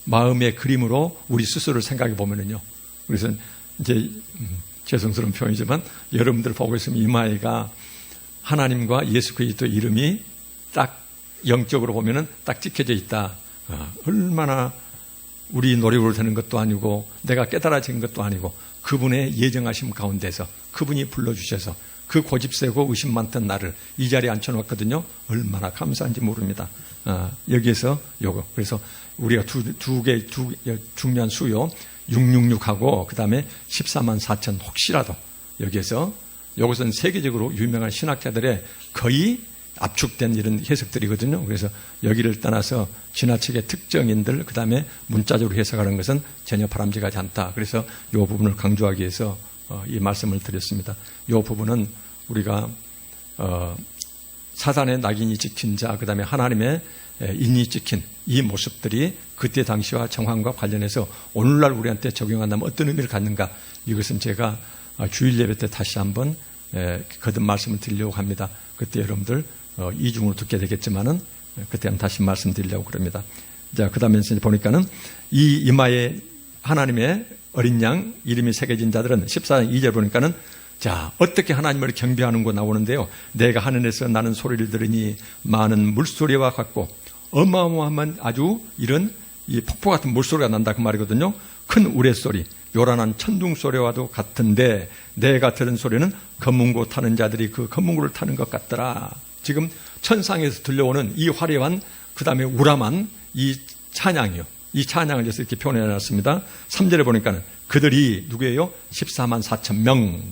마음의 그림으로 우리 스스로를 생각해 보면은요. 그래서 이제 죄송스러운 표현이지만 여러분들 보고 있으면 이마에가 하나님과 예수 그리스도 이름이 딱 영적으로 보면은 딱 찍혀져 있다. 얼마나 우리 노력으로 되는 것도 아니고 내가 깨달아진 것도 아니고 그분의 예정하심 가운데서 그분이 불러주셔서 그 고집세고 의심 많던 나를 이 자리에 앉혀놓았거든요. 얼마나 감사한지 모릅니다. 여기에서 요거. 그래서 우리가 두 중요한 수요. 666하고 그 다음에 14만 4천 혹시라도 여기에서 이것은 세계적으로 유명한 신학자들의 거의 압축된 이런 해석들이거든요. 그래서 여기를 떠나서 지나치게 특정인들 그 다음에 문자적으로 해석하는 것은 전혀 바람직하지 않다. 그래서 이 부분을 강조하기 위해서 이 말씀을 드렸습니다. 이 부분은 우리가 사단의 낙인이 찍힌 자 그 다음에 하나님의 인이 찍힌 이 모습들이 그때 당시와 정황과 관련해서 오늘날 우리한테 적용한다면 어떤 의미를 갖는가, 이것은 제가 주일 예배 때 다시 한번 거듭 말씀을 드리려고 합니다. 그때 여러분들 이중으로 듣게 되겠지만은 그때 한번 다시 말씀드리려고 그럽니다. 자, 그 다음에 보니까는 이 이마에 하나님의 어린 양 이름이 새겨진 자들은 14장 2절 보니까는 자, 어떻게 하나님을 경배하는 거 나오는데요. 내가 하늘에서 나는 소리를 들으니 많은 물소리와 같고 어마어마한 아주 이런 이 폭포 같은 물소리가 난다 그 말이거든요. 큰 우레소리, 요란한 천둥소리와도 같은데 내가 들은 소리는 검은고 타는 자들이 그 검은고를 타는 것 같더라. 지금 천상에서 들려오는 이 화려한 그 다음에 우람한 이 찬양이요. 이 찬양을 해서 이렇게 표현해 놨습니다. 3절에 보니까는 그들이 누구예요? 14만 4천 명.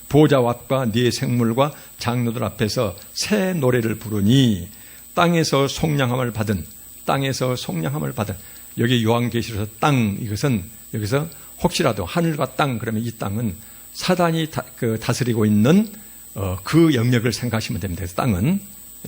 보좌와 네 생물과 장로들 앞에서 새 노래를 부르니 땅에서 속량함을 받은 여기 요한계시록에서 땅, 이것은 여기서 혹시라도 하늘과 땅 그러면 이 땅은 사단이 다스리고 있는 그 영역을 생각하시면 됩니다. 그래서 땅은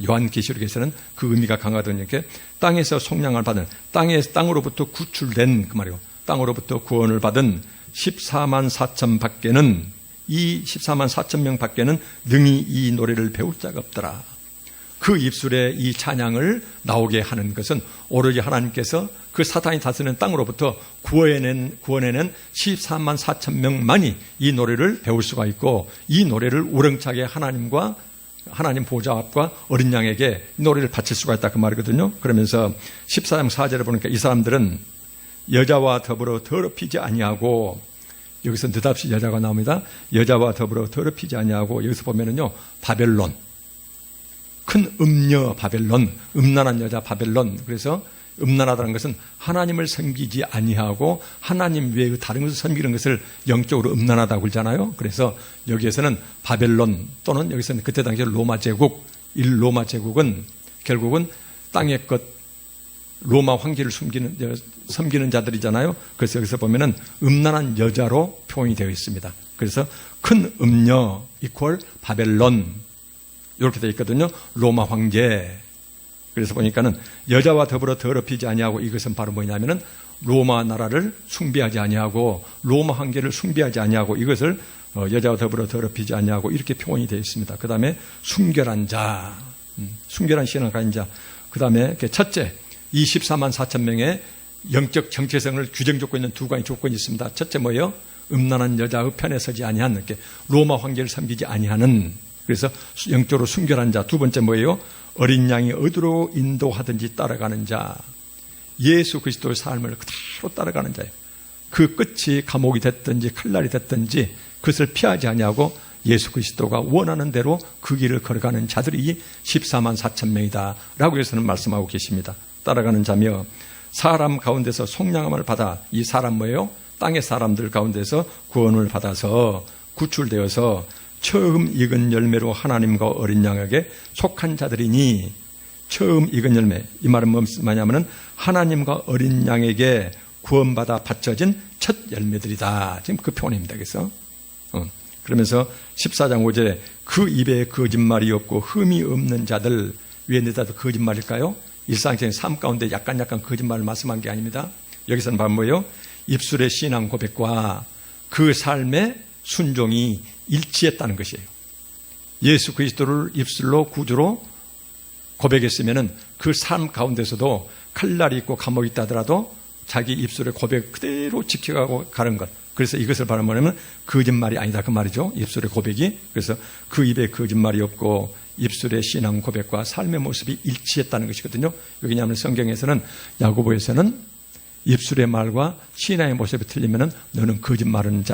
요한계시록에서는 그 의미가 강하다는 게 땅에서 속량을 받은 땅으로부터 구출된 그 말이고 땅으로부터 구원을 받은 14만 4천 밖에는 이 14만 4천 명 밖에는 능히 이 노래를 배울 자가 없더라. 그 입술에 이 찬양을 나오게 하는 것은 오로지 하나님께서 그 사탄이 다스리는 땅으로부터 구원해낸 14만 4천 명만이 이 노래를 배울 수가 있고 이 노래를 우렁차게 하나님 보좌 앞과 어린 양에게 노래를 바칠 수가 있다 그 말이거든요. 그러면서 14장 4절에 보니까 이 사람들은 여자와 더불어 더럽히지 아니하고 여기서 느닷없이 여자가 나옵니다. 여자와 더불어 더럽히지 아니하고, 여기서 보면은요, 바벨론, 큰 음녀 바벨론, 음란한 여자 바벨론. 그래서 음란하다는 것은 하나님을 섬기지 아니하고 하나님 외의 다른 것을 섬기는 것을 영적으로 음란하다고 그러잖아요. 그래서 여기에서는 바벨론, 또는 여기서는 그때 당시 로마 제국, 로마 제국은 결국은 땅의 것, 로마 황제를 섬기는 자들이잖아요. 그래서 여기서 보면은 음란한 여자로 표현이 되어 있습니다. 그래서 큰 음녀 이퀄 바벨론, 이렇게 되어 있거든요. 로마 황제. 그래서 보니까는 여자와 더불어 더럽히지 아니하고, 이것은 바로 뭐냐면은 로마 나라를 숭배하지 아니하고 로마 황제를 숭배하지 아니하고, 이것을 여자와 더불어 더럽히지 아니하고 이렇게 표현이 되어 있습니다. 그 다음에 순결한 자, 순결한 신앙 가진 자. 그 다음에 첫째, 이 14만 4천 명의 영적 정체성을 규정짓고 있는 두 가지 조건이 있습니다. 첫째 뭐예요? 음란한 여자의 편에 서지 아니한, 이렇게 로마 황제를 섬기지 아니하는, 그래서 영적으로 순결한 자. 두 번째 뭐예요? 어린 양이 어디로 인도하든지 따라가는 자. 예수 그리스도의 삶을 그대로 따라가는 자예요. 그 끝이 감옥이 됐든지 칼날이 됐든지 그것을 피하지 아니하고 예수 그리스도가 원하는 대로 그 길을 걸어가는 자들이 14만 4천 명이다 라고 해서는 말씀하고 계십니다. 따라가는 자며, 사람 가운데서 속량함을 받아, 이 사람 뭐예요? 땅의 사람들 가운데서 구원을 받아서 구출되어서 처음 익은 열매로 하나님과 어린 양에게 속한 자들이니, 처음 익은 열매, 이 말은 뭐냐면은 하나님과 어린 양에게 구원받아 바쳐진 첫 열매들이다. 지금 그 표현입니다. 그래서 그러면서 14장 5절에 그 입에 거짓말이 없고 흠이 없는 자들, 왜 내다도 거짓말일까요? 일상적인 삶 가운데 약간 거짓말을 말씀한 게 아닙니다. 여기서는 바로 뭐예요? 입술의 신앙 고백과 그 삶의 순종이 일치했다는 것이에요. 예수 그리스도를 입술로 구주로 고백했으면은 그 삶 가운데서도 칼날이 있고 감옥이 있다 하더라도 자기 입술의 고백 그대로 지켜가고 가는 것. 그래서 이것을 말하면 거짓말이 아니다 그 말이죠. 입술의 고백이. 그래서 그 입에 거짓말이 없고 입술의 신앙 고백과 삶의 모습이 일치했다는 것이거든요. 왜냐하면 성경에서는, 야고보에서는 입술의 말과 신앙의 모습이 틀리면은 너는 거짓말하는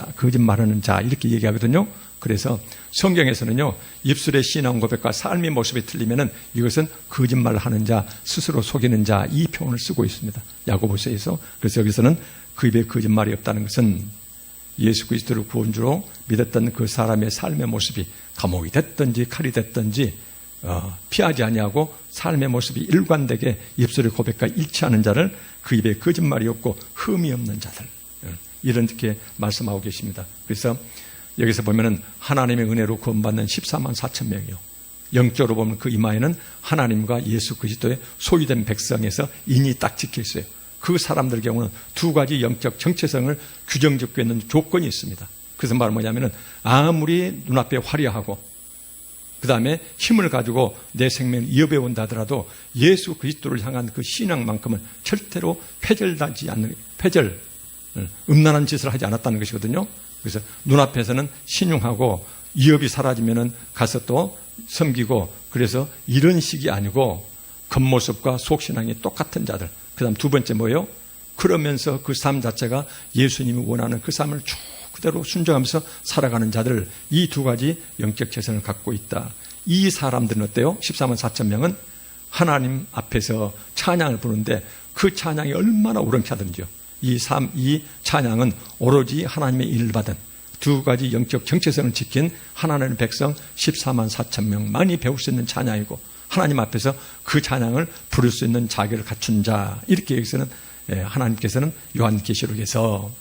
자 이렇게 얘기하거든요. 그래서 성경에서는요, 입술의 신앙 고백과 삶의 모습이 틀리면은 이것은 거짓말을 하는 자, 스스로 속이는 자, 이 표현을 쓰고 있습니다. 야고보서에서. 그래서 여기서는 그 입에 거짓말이 없다는 것은 예수 그리스도를 구원주로 믿었던 그 사람의 삶의 모습이 감옥이 됐든지 칼이 됐든지 피하지 아니하고 삶의 모습이 일관되게 입술의 고백과 일치하는 자를, 그 입에 거짓말이 없고 흠이 없는 자들, 이렇게 말씀하고 계십니다. 그래서 여기서 보면은 하나님의 은혜로 구원받는 14만 4천 명이요. 영적으로 보면 그 이마에는 하나님과 예수 그리스도의 소유된 백성에서 인이 딱 찍혀 있어요. 그 사람들 경우는 두 가지 영적 정체성을 규정짓고 있는 조건이 있습니다. 그래서 말 뭐냐면은 아무리 눈앞에 화려하고 그 다음에 힘을 가지고 내 생명을 이어배 온다 하더라도 예수 그리스도를 향한 그 신앙만큼은 절대로 패절하지 않는, 음란한 짓을 하지 않았다는 것이거든요. 그래서 눈앞에서는 신용하고 이업이 사라지면은 가서 또 섬기고, 그래서 이런 식이 아니고 겉모습과 속신앙이 똑같은 자들. 그 다음 두 번째 뭐예요? 그러면서 그 삶 자체가 예수님이 원하는 그 삶을 쭉 그대로 순종하면서 살아가는 자들, 이 두 가지 영적 재산을 갖고 있다. 이 사람들은 어때요? 14만 4천 명은 하나님 앞에서 찬양을 부르는데 그 찬양이 얼마나 우렁차든지요. 이 찬양은 오로지 하나님의 일을 받은 두 가지 영적 정체성을 지킨 하나님의 백성 14만 4천 명만이 배울 수 있는 찬양이고, 하나님 앞에서 그 찬양을 부를 수 있는 자격을 갖춘 자, 이렇게 여기서는 하나님께서는 요한계시록에서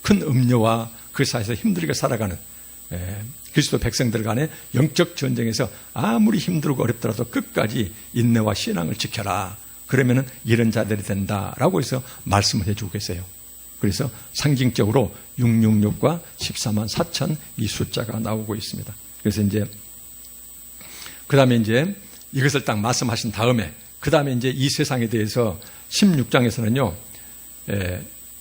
큰 음료와 그 사이에서 힘들게 살아가는 그리스도 백성들 간의 영적 전쟁에서 아무리 힘들고 어렵더라도 끝까지 인내와 신앙을 지켜라. 그러면은 이런 자들이 된다라고 해서 말씀을 해주고 계세요. 그래서 상징적으로 666과 14만 4천 이 숫자가 나오고 있습니다. 그래서 그 다음에 이것을 딱 말씀하신 다음에, 그 다음에 이 세상에 대해서 16장에서는요,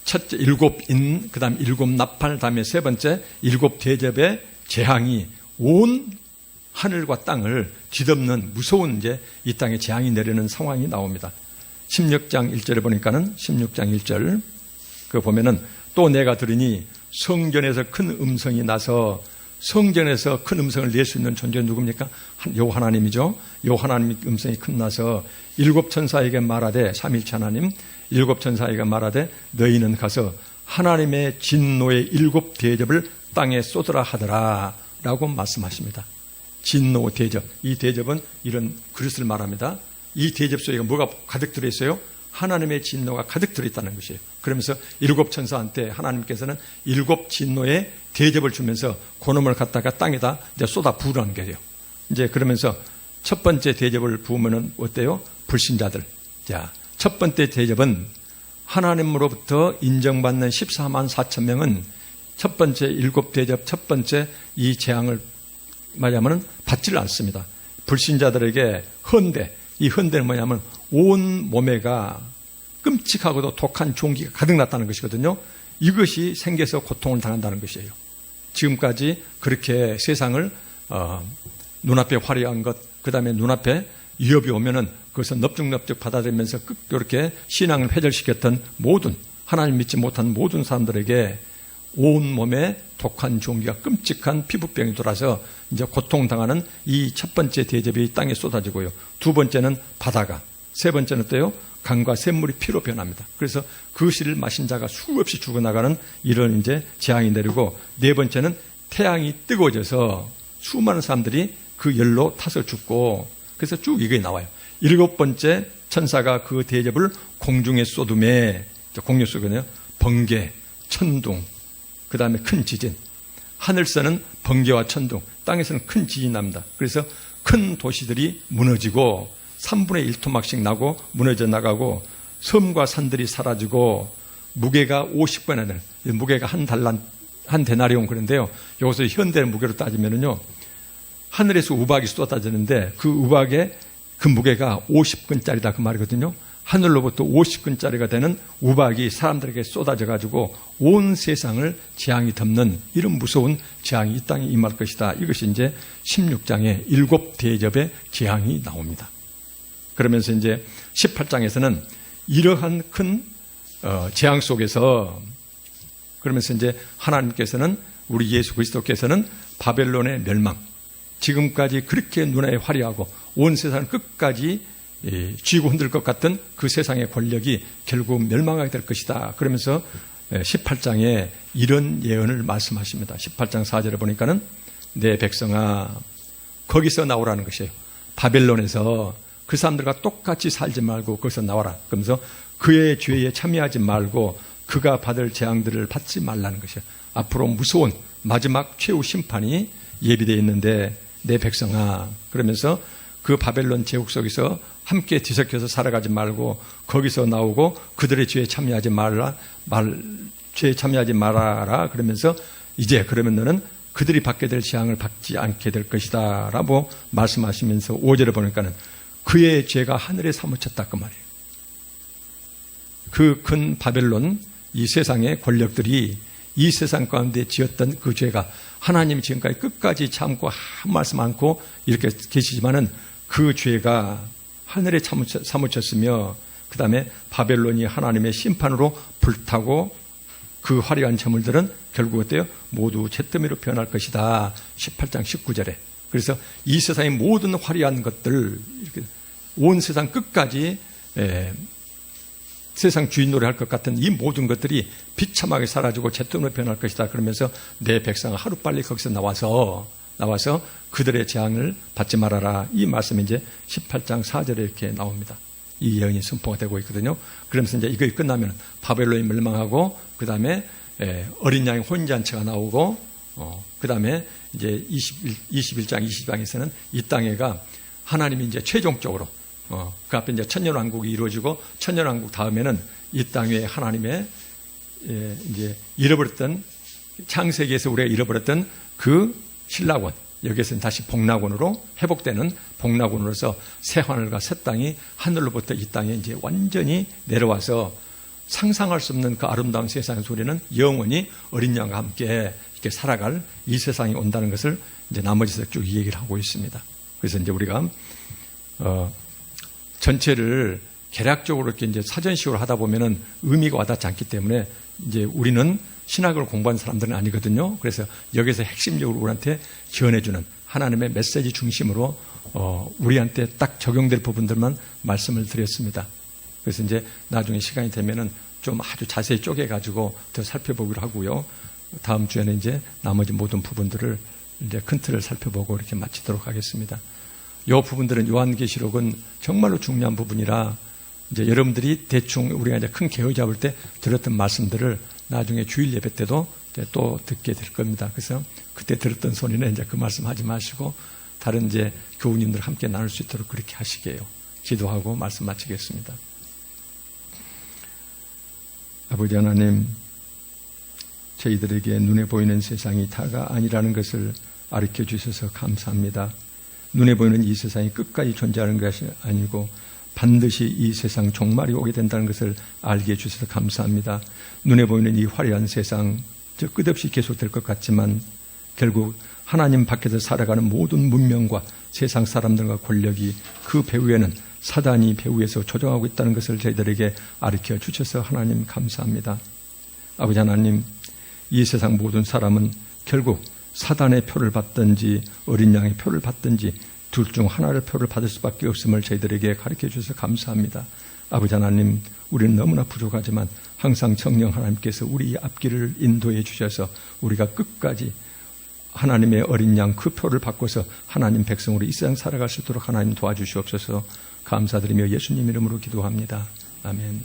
첫째 일곱 인, 그 다음 일곱 나팔, 다음에 세 번째 일곱 대접의 재앙이 온 하늘과 땅을 뒤덮는 무서운 이 땅에 재앙이 내리는 상황이 나옵니다. 16장 1절에 보니까는 16장 1절 그 보면은 또 내가 들으니 성전에서 큰 음성이 나서, 성전에서 큰 음성을 낼 수 있는 존재는 누굽니까? 요 하나님이죠. 요 하나님 음성이 큰 나서 일곱 천사에게 말하되, 삼일체 하나님 일곱 천사에게 말하되 너희는 가서 하나님의 진노의 일곱 대접을 땅에 쏟으라 하더라 라고 말씀하십니다. 진노 대접, 이 대접은 이런 그릇을 말합니다. 이 대접 속에 뭐가 가득 들어있어요? 하나님의 진노가 가득 들어있다는 것이에요. 그러면서 일곱 천사한테 하나님께서는 일곱 진노의 대접을 주면서 그놈을 갖다가 땅에다 이제 쏟아 부으라는 거예요. 이제 그러면서 첫 번째 대접을 부으면은 어때요? 불신자들. 자, 첫 번째 대접은 하나님으로부터 인정받는 14만 4천 명은 첫 번째 일곱 대접, 첫 번째 이 재앙을 말하자면 받지를 않습니다. 불신자들에게 헌대, 이 헌대는 뭐냐면 온 몸에가 끔찍하고도 독한 종기가 가득 났다는 것이거든요. 이것이 생겨서 고통을 당한다는 것이에요. 지금까지 그렇게 세상을 눈앞에 화려한 것, 그 다음에 눈앞에 위협이 오면은 그것을 넙죽넙죽 받아들이면서 이렇게 신앙을 회절시켰던 모든, 하나님 믿지 못한 모든 사람들에게 온 몸에 독한 종기가 끔찍한 피부병이 돌아서 이제 고통당하는 이 첫 번째 대접이 땅에 쏟아지고요. 두 번째는 바다가, 세 번째는 어때요? 강과 샘물이 피로 변합니다. 그래서 그 씨를 마신 자가 수없이 죽어나가는 이런 이제 재앙이 내리고, 네 번째는 태양이 뜨거워져서 수많은 사람들이 그 열로 타서 죽고, 그래서 쭉 이게 나와요. 일곱 번째 천사가 그 대접을 공중에 쏟음에, 공중에 쏟거든요. 번개, 천둥, 그 다음에 큰 지진. 하늘에서는 번개와 천둥, 땅에서는 큰 지진이 납니다. 그래서 큰 도시들이 무너지고 3분의 1토막씩 나고 무너져 나가고, 섬과 산들이 사라지고, 무게가 50배나 되는, 무게가 한 데나리온 그런데요. 여기서 현대 무게로 따지면은요, 하늘에서 우박이 쏟아지는데 그 우박의 그 무게가 50근짜리다 그 말이거든요. 하늘로부터 50근짜리가 되는 우박이 사람들에게 쏟아져 가지고 온 세상을 재앙이 덮는 이런 무서운 재앙이 이 땅에 임할 것이다. 이것이 이제 16장의 일곱 대접의 재앙이 나옵니다. 그러면서 이제 18장에서는 이러한 큰 재앙 속에서, 그러면서 이제 하나님께서는, 우리 예수 그리스도께서는 바벨론의 멸망, 지금까지 그렇게 눈에 화려하고 온 세상을 끝까지 쥐고 흔들 것 같던 그 세상의 권력이 결국 멸망하게 될 것이다. 그러면서 18장에 이런 예언을 말씀하십니다. 18장 4절에 보니까는 내 백성아, 거기서 나오라는 것이에요. 바벨론에서 그 사람들과 똑같이 살지 말고 거기서 나와라. 그러면서 그의 죄에 참여하지 말고 그가 받을 재앙들을 받지 말라는 것이에요. 앞으로 무서운 마지막 최후 심판이 예비되어 있는데 내 백성아, 그러면서 그 바벨론 제국 속에서 함께 뒤섞여서 살아가지 말고 거기서 나오고 그들의 죄에 참여하지 죄에 참여하지 말아라. 그러면서 이제 그러면 너는 그들이 받게 될 재앙을 받지 않게 될 것이다 라고 말씀하시면서 5절에 보니까는 그의 죄가 하늘에 사무쳤다 그 말이에요. 그 큰 바벨론, 이 세상의 권력들이 이 세상 가운데 지었던 그 죄가, 하나님이 지금까지 끝까지 참고 한 말씀 않고 이렇게 계시지만은 그 죄가 하늘에 사무쳤으며, 그 다음에 바벨론이 하나님의 심판으로 불타고 그 화려한 재물들은 결국 어때요? 모두 잿더미로 변할 것이다. 18장 19절에. 그래서 이 세상의 모든 화려한 것들, 이렇게 온 세상 끝까지 세상 주인 노래할 것 같은 이 모든 것들이 비참하게 사라지고 잿더미로 변할 것이다. 그러면서 내 백성은 하루빨리 거기서 나와서 그들의 재앙을 받지 말아라. 이 말씀이 이제 18장 4절에 이렇게 나옵니다. 이 예언이 선포가 되고 있거든요. 그러면서 이제 이거 끝나면 바벨론이 멸망하고, 그 다음에 어린 양의 혼인잔치가 나오고, 그 다음에 이제 21장, 22장에서는 이 땅에가 하나님이 이제 최종적으로 그 앞에 이제 천년왕국이 이루어지고, 천년왕국 다음에는 이 땅에 하나님의 이제 잃어버렸던, 창세기에서 우리가 잃어버렸던 그 신락원, 여기에서는 다시 복락원으로 회복되는 복락원으로서 새 하늘과 새 땅이 하늘로부터 이 땅에 이제 완전히 내려와서 상상할 수 없는 그 아름다운 세상의 소리는 영원히 어린 양과 함께 이렇게 살아갈 이 세상이 온다는 것을 이제 나머지에서 쭉 얘기를 하고 있습니다. 그래서 이제 우리가 전체를 계략적으로 이렇게 이제 사전식으로 하다 보면은 의미가 와닿지 않기 때문에 이제 우리는 신학을 공부한 사람들은 아니거든요. 그래서 여기서 핵심적으로 우리한테 전해주는 하나님의 메시지 중심으로 우리한테 딱 적용될 부분들만 말씀을 드렸습니다. 그래서 이제 나중에 시간이 되면은 좀 아주 자세히 쪼개가지고 더 살펴보기로 하고요. 다음 주에는 이제 나머지 모든 부분들을 이제 큰 틀을 살펴보고 이렇게 마치도록 하겠습니다. 이 부분들은 요한계시록은 정말로 중요한 부분이라 이제 여러분들이 대충 우리가 이제 큰 계획 잡을 때 들었던 말씀들을 나중에 주일 예배 때도 이제 또 듣게 될 겁니다. 그래서 그때 들었던 소리는 이제 그 말씀 하지 마시고 다른 이제 교우님들 함께 나눌 수 있도록 그렇게 하시게요. 기도하고 말씀 마치겠습니다. 아버지 하나님, 저희들에게 눈에 보이는 세상이 다가 아니라는 것을 가르쳐 주셔서 감사합니다. 눈에 보이는 이 세상이 끝까지 존재하는 것이 아니고 반드시 이 세상 종말이 오게 된다는 것을 알게 해주셔서 감사합니다. 눈에 보이는 이 화려한 세상, 저 끝없이 계속될 것 같지만 결국 하나님 밖에서 살아가는 모든 문명과 세상 사람들과 권력이 그 배후에는 사단이 배후에서 조종하고 있다는 것을 저희들에게 가르쳐 주셔서 하나님 감사합니다. 아버지 하나님, 이 세상 모든 사람은 결국 사단의 표를 받든지 어린 양의 표를 받든지 둘 중 하나의 표를 받을 수밖에 없음을 저희들에게 가르쳐 주셔서 감사합니다. 아버지 하나님, 우리는 너무나 부족하지만 항상 성령 하나님께서 우리 앞길을 인도해 주셔서 우리가 끝까지 하나님의 어린 양 그 표를 바꿔서 하나님 백성으로 이 세상 살아갈 수 있도록 하나님 도와주시옵소서. 감사드리며 예수님 이름으로 기도합니다. 아멘.